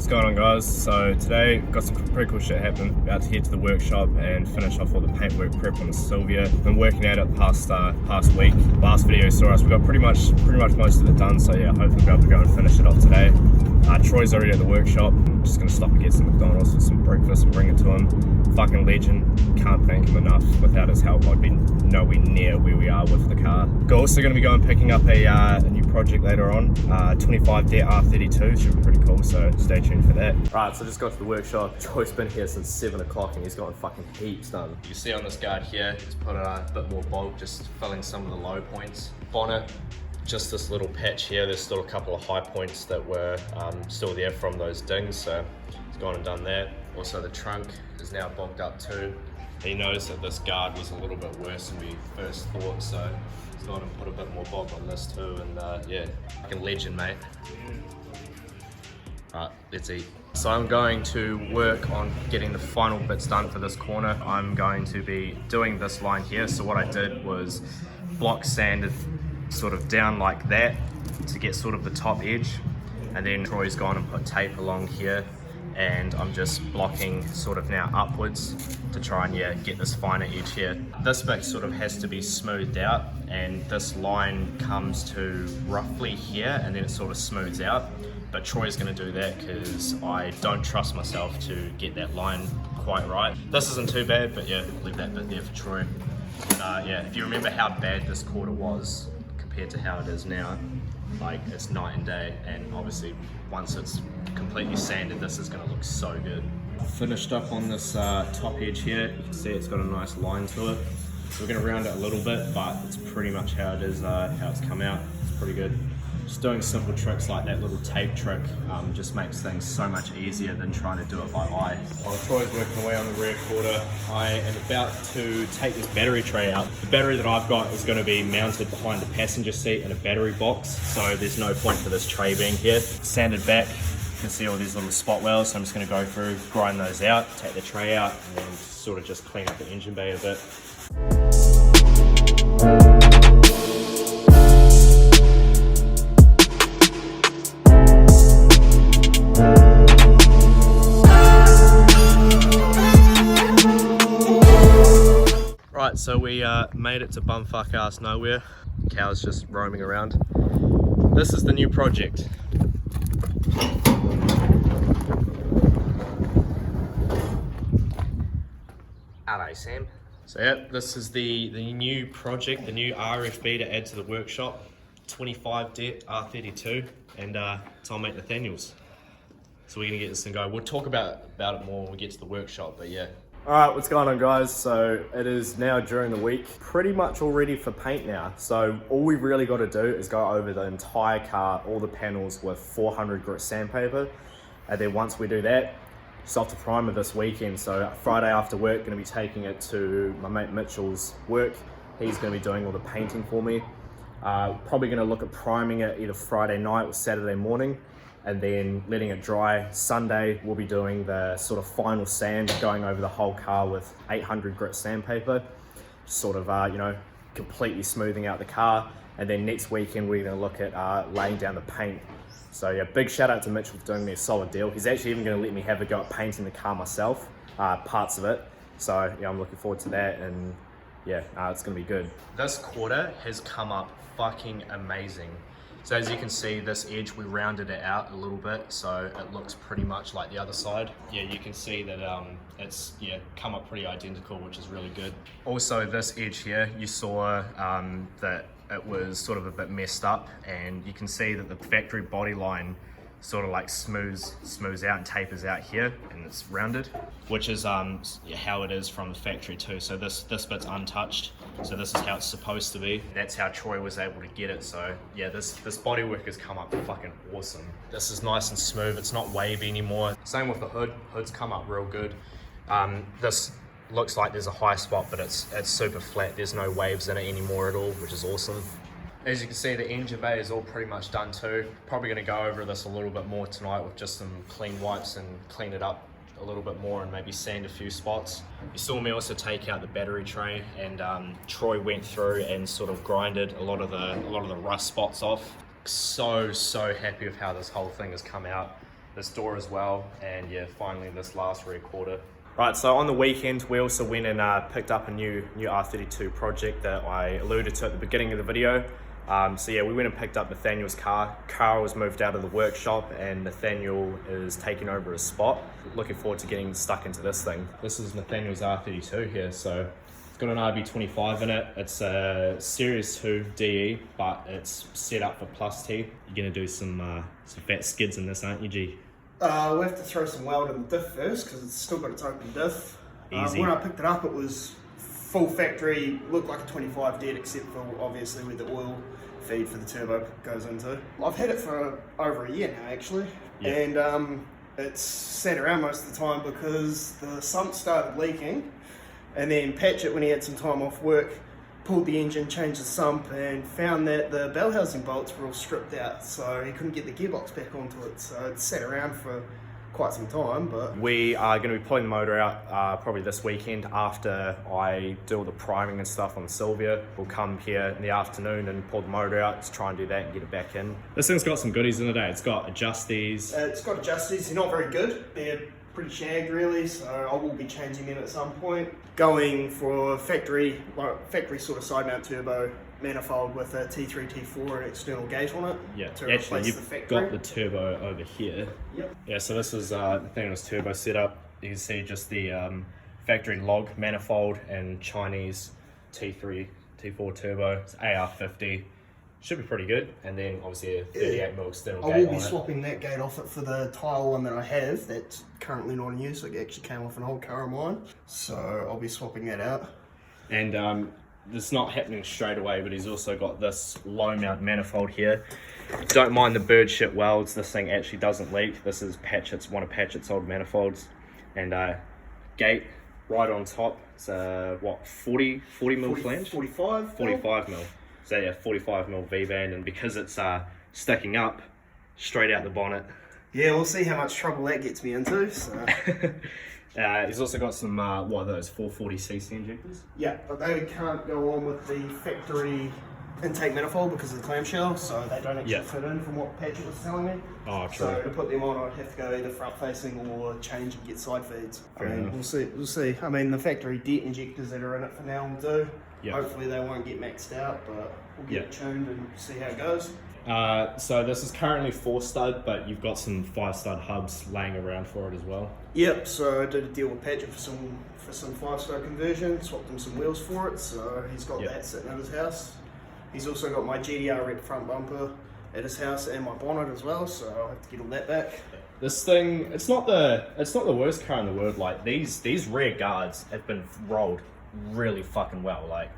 What's going on, guys? So today got some pretty cool shit happening. About to head to the workshop and finish off all the paintwork prep on the Sylvia. Been working at it past week. Last video you saw us, we got pretty much most of it done. So yeah, hopefully we'll be able to go and finish it off today. Troy's already at the workshop. I'm just gonna stop and get some McDonald's for some breakfast and bring it to him. Fucking legend. Can't thank him enough. Without his help, I'd be nowhere near where we are with the car. We're also gonna be going picking up a new project later on. 25DET R32 should be pretty cool. So stay tuned for that. Right, so just got to the workshop. Troy's been here since 7 o'clock and he's gotten fucking heaps done. You can see on this guard here, he's put a bit more bulk, just filling some of the low points. Bonnet, just this little patch here. There's still a couple of high points that were still there from those dings, so he's gone and done that. Also the trunk is now bulked up too. He noticed that this guard was a little bit worse than we first thought, so he's gone and put a bit more bulk on this too, and yeah, fucking legend, mate. Right, let's eat. So I'm going to work on getting the final bits done for this corner. I'm going to be doing this line here. So what I did was block sanded sort of down like that to get sort of the top edge. And then Troy's gone and put tape along here. And I'm just blocking sort of now upwards to try and get this finer edge here. This bit sort of has to be smoothed out, and this line comes to roughly here and then it sort of smooths out. But Troy's gonna do that because I don't trust myself to get that line quite right. This isn't too bad, but yeah, leave that bit there for Troy. But yeah, if you remember how bad this quarter was compared to how it is now, like it's night and day, and obviously once it's completely sanded, this is going to look so good. Finished up on this top edge here. You can see it's got a nice line to it. So we're going to round it a little bit, but it's pretty much how it is, how it's come out. It's pretty good. Just doing simple tricks like that little tape trick just makes things so much easier than trying to do it by eye. While Troy's working away on the rear quarter, I am about to take this battery tray out. The battery that I've got is going to be mounted behind the passenger seat in a battery box, so there's no point for this tray being here. Sanded back, you can see all these little spot wells, so I'm just going to go through, grind those out, take the tray out, and then sort of just clean up the engine bay a bit. Right, so we made it to bumfuck ass nowhere. Cows just roaming around. This is the new project. Hello, Sam. So yeah, this is the new project, the new RFB to add to the workshop. 25DET R32, and it's on mate Nathaniel's. So we're gonna get this thing going. We'll talk about it more when we get to the workshop, but yeah. Alright, what's going on, guys? So it is now during the week, pretty much all ready for paint now. So all we really got to do is go over the entire car, all the panels with 400 grit sandpaper. And then once we do that, just off to primer this weekend. So Friday after work, gonna be taking it to my mate Mitchell's work. He's gonna be doing all the painting for me. Probably gonna look at priming it either Friday night or Saturday morning, and then letting it dry. Sunday, we'll be doing the sort of final sand, going over the whole car with 800 grit sandpaper, sort of, completely smoothing out the car. And then next weekend, we're gonna look at laying down the paint. So yeah, big shout out to Mitchell for doing me a solid deal. He's actually even gonna let me have a go at painting the car myself, parts of it. So yeah, I'm looking forward to that, and yeah, it's gonna be good. This quarter has come up fucking amazing. So as you can see, this edge, we rounded it out a little bit, so it looks pretty much like the other side. Yeah, you can see that it's come up pretty identical, which is really good. Also, this edge here, you saw that it was sort of a bit messed up, and you can see that the factory body line sort of like smooths out and tapers out here, and it's rounded, which is how it is from the factory too. So this bit's untouched, so this is how it's supposed to be. That's how Troy was able to get it. So yeah, this bodywork has come up fucking awesome. This is nice and smooth, it's not wavy anymore. Same with the hood's come up real good. This looks like there's a high spot, but it's super flat. There's no waves in it anymore at all, which is awesome. As you can see, the engine bay is all pretty much done too. Probably going to go over this a little bit more tonight with just some clean wipes and clean it up a little bit more and maybe sand a few spots. You saw me also take out the battery tray, and Troy went through and sort of grinded a lot of the rust spots off. So happy with how this whole thing has come out. this door as well, and yeah, finally this last rear quarter. Right, so on the weekend we also went and picked up a new R32 project that I alluded to at the beginning of the video. So yeah, we went and picked up Nathaniel's car. Carl was moved out of the workshop and Nathaniel is taking over his spot. Looking forward to getting stuck into this thing. This is Nathaniel's R32 here, so it's got an RB25 in it. It's a Series 2 DE, but it's set up for plus T. You're gonna do some fat skids in this, aren't you, G? We have to throw some weld in the diff first because it's still got its open diff. Easy. When I picked it up, it was full factory, looked like a 25DET except for obviously where the oil feed for the turbo goes into. I've had it for over a year now actually, and it's sat around most of the time because the sump started leaking, and then Patchett, when he had some time off work, pulled the engine, changed the sump, and found that the bell housing bolts were all stripped out, so he couldn't get the gearbox back onto it. So it sat around for quite some time. But we are going to be pulling the motor out probably this weekend after I do all the priming and stuff on the Sylvia. We'll come here in the afternoon and pull the motor out to try and do that and get it back in. This thing's got some goodies in it, eh? It's got adjusties. It's got adjusties. They're not very good. They're pretty shagged really, so I will be changing them at some point. Going for factory sort of side mount turbo manifold with a T3, T4 and external gate on it. Yeah, to actually replace you've the factory. got the turbo over here. Yep. Yeah, so this is Nathaniel's turbo setup. You can see just the factory log manifold and Chinese T3, T4 turbo. It's AR50. Should be pretty good, and then obviously a 38mm external gate on it. I will be swapping that gate off it for the tile one that I have that's currently not in use. It actually came off an old car of mine, so I'll be swapping that out. And it's not happening straight away, but he's also got this low mount manifold here. Don't mind the bird shit welds, this thing actually doesn't leak. This is Patchett's, one of Patchett's old manifolds. And gate right on top, it's what, 40mm flange? 45mm. So yeah, 45mm V-band, and because it's sticking up straight out the bonnet. Yeah, we'll see how much trouble that gets me into. So. He's also got some, what are those, 440cc injectors? Yeah, but they can't go on with the factory intake manifold because of the clamshell, so they don't actually fit in from what Patrick was telling me. Oh, true. So to put them on, I'd have to go either front facing or change and get side feeds. Fair enough. We'll see. I mean, the factory DET injectors that are in it for now will do. Yep. Hopefully they won't get maxed out, but we'll get it tuned and see how it goes. So this is currently 4-stud, but you've got some 5-stud hubs laying around for it as well. Yep, so I did a deal with Patrick for some 5-stud conversion, swapped him some wheels for it, so he's got that sitting at his house. He's also got my GDR red front bumper at his house and my bonnet as well, so I'll have to get all that back. This thing, it's not the worst car in the world. Like these rear guards have been rolled really fucking well. Like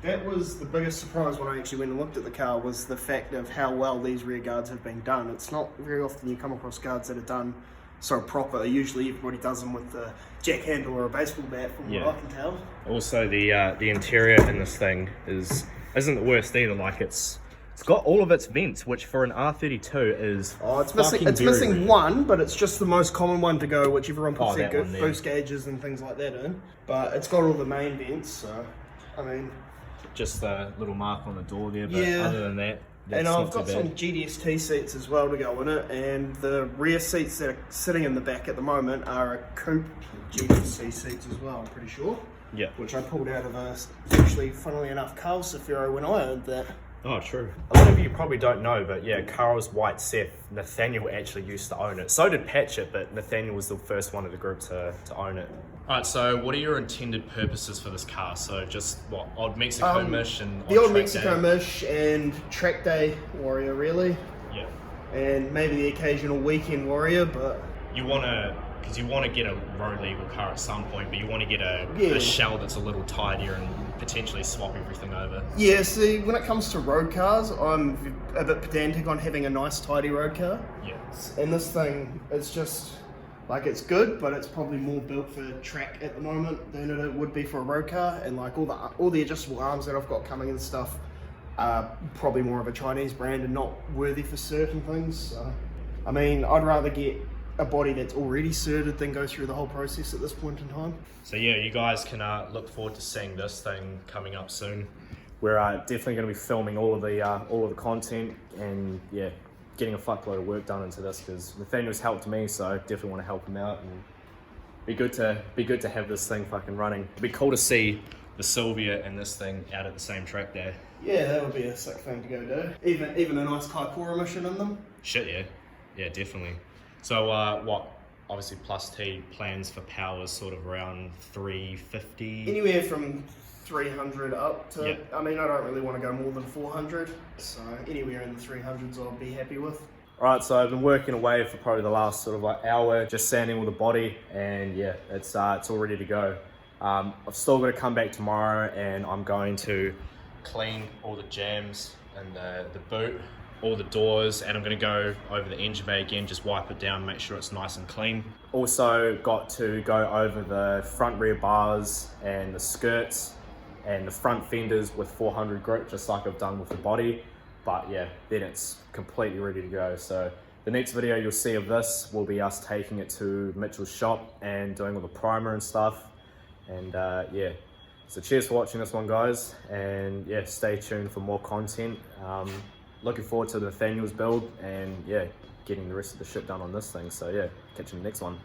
that was the biggest surprise when I actually went and looked at the car, was the fact of how well these rear guards have been done. It's not very often you come across guards that are done so proper. Usually everybody does them with a jack handle or a baseball bat, from what I can tell. Also the interior in this thing isn't the worst either. Like it's got all of its vents, which for an R32 is it's missing one, but it's just the most common one to go, which everyone puts their boost gauges and things like that in. But it's got all the main vents, so I mean, just the little mark on the door there, but other than that, and I've got some GDST seats as well to go in it, and the rear seats that are sitting in the back at the moment are a coupe GDST seats as well, I'm pretty sure. Yeah. Which I pulled out of actually, funnily enough, Carl Safiro when I owned that. Oh, true. A lot of you probably don't know, but yeah, Carl's white Seth, Nathaniel actually used to own it. So did Patchett, but Nathaniel was the first one of the group to own it. Alright, so what are your intended purposes for this car? So just what, old Mexico Mish and the old Mexico Mish and track day warrior, really. Yeah. And maybe the occasional weekend warrior, but you want to, because you want to get a road legal car at some point, but you want to get a shell that's a little tidier and potentially swap everything over. Yeah, see, when it comes to road cars, I'm a bit pedantic on having a nice tidy road car. Yeah. And this thing, it's just, like, it's good, but it's probably more built for track at the moment than it would be for a road car. And like all the adjustable arms that I've got coming and stuff are probably more of a Chinese brand and not worthy for certain things. So, I mean, I'd rather get a body that's already certed than go through the whole process at this point in time. So yeah, you guys can look forward to seeing this thing coming up soon. We're definitely going to be filming all of the content, and yeah, getting a fuckload of work done into this because Nathaniel's helped me, so I definitely want to help him out and be good to have this thing fucking running. It'd be cool to see the Sylvia and this thing out at the same track there. Yeah, that would be a sick thing to go do. Even a nice Kaikoura emission in them. Shit, yeah. Yeah, definitely. So what, obviously plus T plans for powers sort of around 350? Anywhere from 300 up to, yeah. I mean, I don't really want to go more than 400, so anywhere in the 300s I'll be happy with. Alright, so I've been working away for probably the last sort of like hour, just sanding with the body, and yeah, it's all ready to go. I've still got to come back tomorrow, and I'm going to clean all the jams and the boot, all the doors, and I'm going to go over the engine bay again, just wipe it down, make sure it's nice and clean. Also got to go over the front rear bars and the skirts and the front fenders with 400 grit, just like I've done with the body. But yeah, then it's completely ready to go. So the next video you'll see of this will be us taking it to Mitchell's shop and doing all the primer and stuff. And yeah, so cheers for watching this one, guys. And yeah, stay tuned for more content. Looking forward to Nathaniel's build and yeah, getting the rest of the shit done on this thing. So yeah, catch you in the next one.